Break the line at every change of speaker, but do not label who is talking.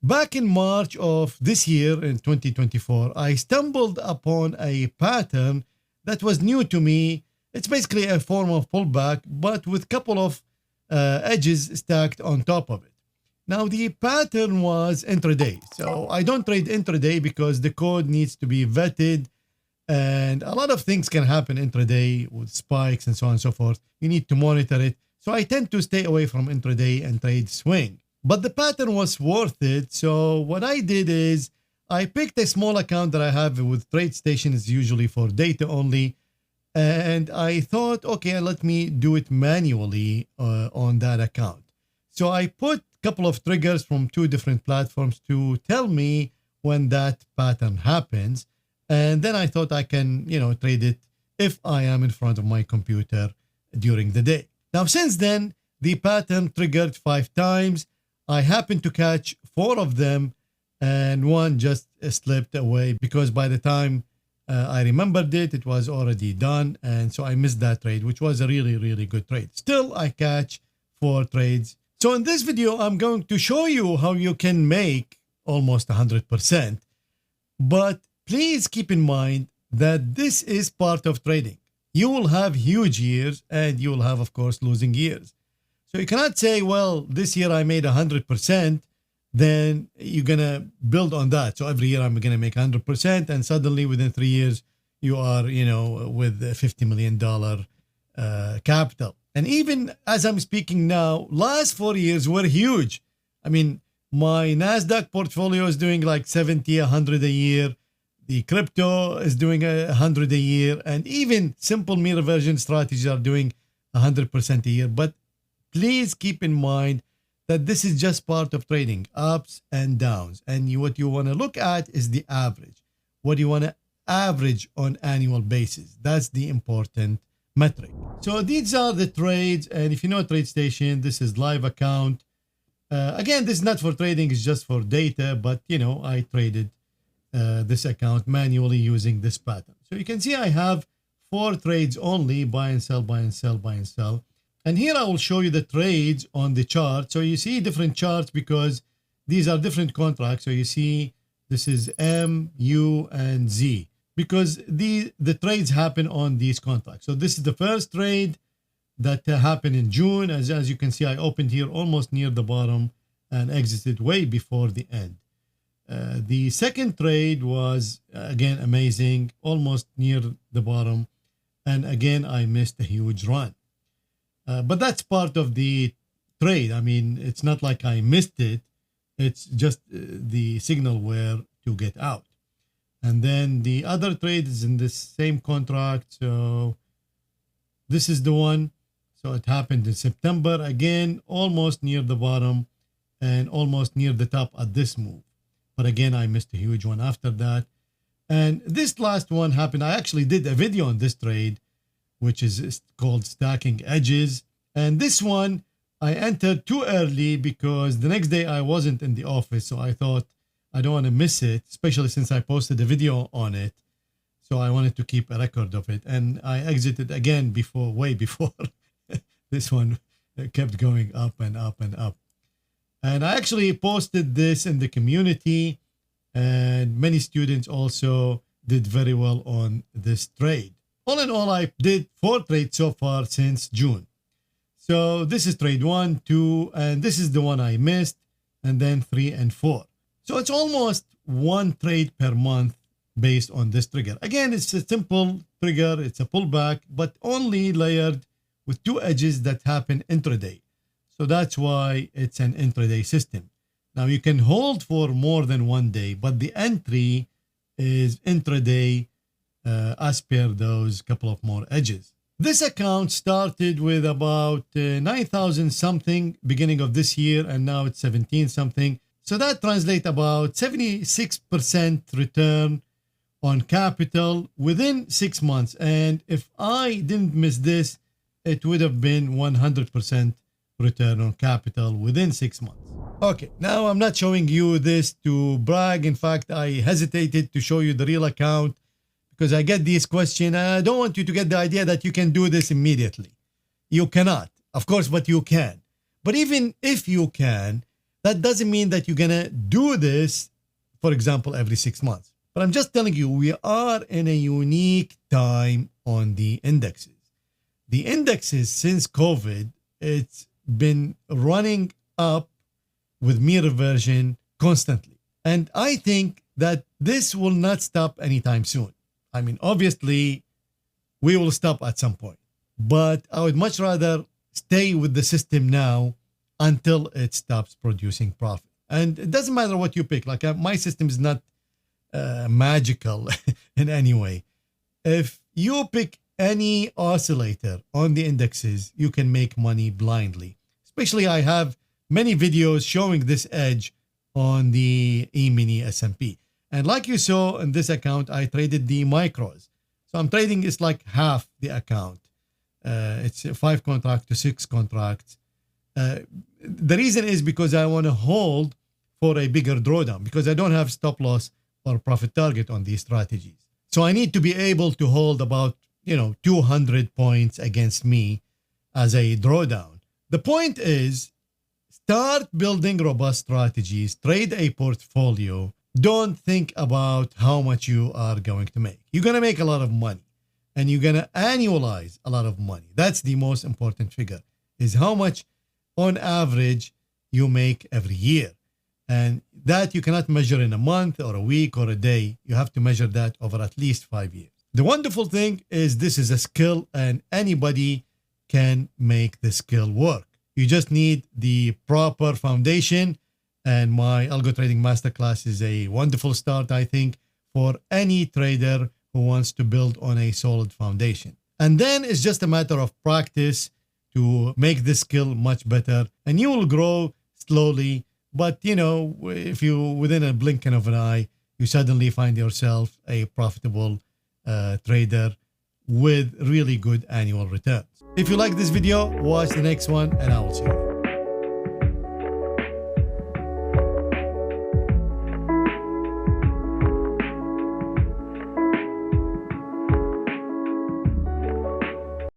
Back in March of this year, in 2024, I stumbled upon a pattern that was new to me. It's basically a form of pullback, but with a couple of edges stacked on top of it. Now, the pattern was intraday. So I don't trade intraday because the code needs to be vetted, and a lot of things can happen intraday with spikes and so on and so forth. You need to monitor it. So I tend to stay away from intraday and trade swing. But the pattern was worth it. So what I did is I picked a small account that I have with TradeStation. It's usually for data only. And I thought, okay, let me do it manually on that account. So I put a couple of triggers from two different platforms to tell me when that pattern happens. And then I thought I can, trade it if I am in front of my computer during the day. Now, since then, the pattern triggered 5 times. I happened to catch 4 of them, and one just slipped away because by the time I remembered it, it was already done. And so I missed that trade, which was a really, really good trade. Still, I catch 4 trades. So in this video, I'm going to show you how you can make almost 100%. But please keep in mind that this is part of trading. You will have huge years and you will have, of course, losing years. So you cannot say, well, this year I made 100%, then you're going to build on that. So every year I'm going to make 100%, and suddenly within 3 years, you are, with $50 million capital. And even as I'm speaking now, last 4 years were huge. I mean, my NASDAQ portfolio is doing like 70, 100 a year. The crypto is doing 100 a year. And even simple mean reversion strategies are doing 100% a year. But please keep in mind that this is just part of trading, ups and downs. And what you want to look at is the average. What you want to average on annual basis. That's the important metric. So these are the trades. And if you know TradeStation, this is live account. Again, this is not for trading. It's just for data. But, I traded this account manually using this pattern. So you can see I have 4 trades only, buy and sell, buy and sell, buy and sell. And here I will show you the trades on the chart. So you see different charts because these are different contracts. So you see this is M, U, and Z because the trades happen on these contracts. So this is the first trade that happened in June. As you can see, I opened here almost near the bottom and exited way before the end. The second trade was, again, amazing, almost near the bottom. And again, I missed a huge run. But that's part of the trade. I mean, it's not like I missed it. It's just the signal where to get out. And then the other trade is in this same contract. So this is the one. So it happened in September. Again, almost near the bottom and almost near the top at this move. But again, I missed a huge one after that. And this last one happened. I actually did a video on this trade, which is called stacking edges. And this one, I entered too early because the next day I wasn't in the office. So I thought I don't want to miss it, especially since I posted a video on it. So I wanted to keep a record of it. And I exited again way before this one kept going up and up and up. And I actually posted this in the community, and many students also did very well on this trade. All in all, I did 4 trades so far since June. So this is trade 1, 2, and this is the one I missed, and then 3 and 4. So it's almost 1 trade per month based on this trigger. Again, it's a simple trigger. It's a pullback, but only layered with 2 edges that happen intraday. So that's why it's an intraday system. Now you can hold for more than 1 day, but the entry is intraday as per those couple of more edges. This account started with about 9,000 something beginning of this year, and now it's 17 something. So that translates about 76% return on capital within 6 months. And if I didn't miss this, it would have been 100% return on capital within 6 months. Okay, now I'm not showing you this to brag. In fact, I hesitated to show you the real account because I get these questions. I don't want you to get the idea that you can do this immediately. You cannot, of course, but you can. But even if you can, That doesn't mean that you're going to do this, for example, every 6 months. But I'm just telling you, we are in a unique time on the indexes. The indexes since COVID, it's been running up with mean reversion constantly. And I think that this will not stop anytime soon. I mean, obviously, we will stop at some point. But I would much rather stay with the system now until it stops producing profit. And it doesn't matter what you pick. Like my system is not magical in any way. If you pick any oscillator on the indexes, you can make money blindly. Especially I have many videos showing this edge on the E-mini S&P. And like you saw in this account, I traded the micros. So I'm trading is like half the account. It's 5 contracts to 6 contracts. The reason is because I want to hold for a bigger drawdown because I don't have stop loss or profit target on these strategies. So I need to be able to hold about 200 points against me as a drawdown. The point is, start building robust strategies, trade a portfolio. Don't think about how much you are going to make. You're going to make a lot of money and you're going to annualize a lot of money. That's the most important figure, is how much on average you make every year. And that you cannot measure in a month or a week or a day. You have to measure that over at least 5 years. The wonderful thing is this is a skill and anybody can make the skill work. You just need the proper foundation, and my Algo Trading Masterclass is a wonderful start, I think, for any trader who wants to build on a solid foundation. And then it's just a matter of practice to make this skill much better, and you will grow slowly. But, if you, within a blinking of an eye, you suddenly find yourself a profitable trader with really good annual returns. If you like this video, watch the next one, and I will see you.